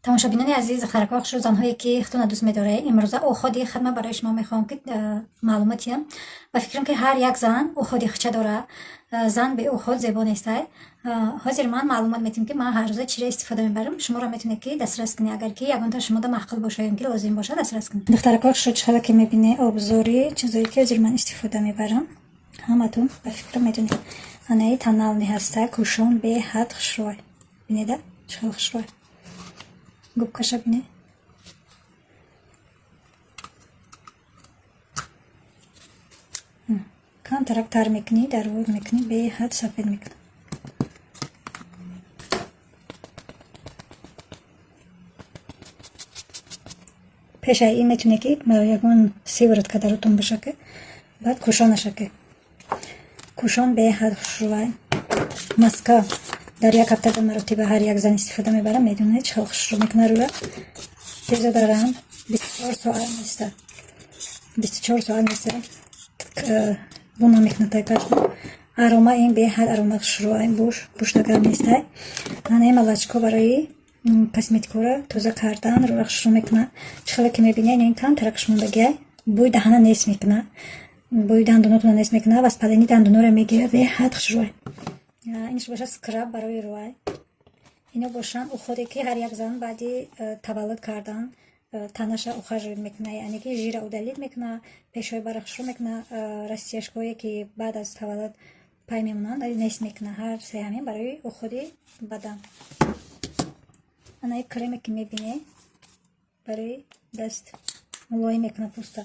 тамошобинони азиз, харакохшу занҳое ки хитона дӯст медоред, имрӯза оходи хидма барои шумо мехоҳам ки маълумотиям ва фикрам ки ҳар як зан оходи хича дорад. Зан бе оход зебо нестай. ҳозир ман маълумот метим ки ман ҳар рӯза чиро истифода мебарам. Шуморо метавонед ки дастрас кунед, агар ки ягонтар шумода маҳқул бошад ё ки лозим бошад дастрас кунед. духтаракохшу чиқадар ки мебинед обзори чизое ки ҳозир ман истифода мебарам. ҳаматун ба фикрам медонед. анаи танални ҳаста кушон беҳад хушрой. бинеда чӣ хел хушрой. губкаша бинед. кам тарактар мекунӣ, дарвоз мекунӣ, беҳад сафед мекунӣ. пешаи ин метавонед ки ягон сиворотка дар рӯтон боша ки баъд кушонаша ки кушон беҳад хушрой. маска дар як ҳафта 2 маротиба ҳар як зан истифода мебарам. медонед чӣ хел хушрӯ мекуна рӯя. теза дарам 24 соат неста. 24 соат неста. буна мекуна тайкашна. арома ин беҳад арома хушрӯй. буштагар нестай. ана молочко барои косметикора тоза кардан рӯя хушрӯ мекуна. чӣ хеле ки мебинед ин кам таракш мондагиай. бӯи даҳана нест мекуна. бӯи дандонотона нест мекуна. васпалени дандонора мегирад. беҳад хушрӯй. инш боша скраб барои рӯй. ино бошанд уходе ки ҳар як зан баъди таваллуд кардан танаша ухаживид мекуна, яъне ки жира удалид мекуна, пешҳои барахшро мекуна, растяшкое ки баъд аз таваллуд пай мемонанд нест мекуна. ҳар се ҳамин барои уходи бадан. анаи креме ки мебинед барои даст мулоим мекуна пӯста.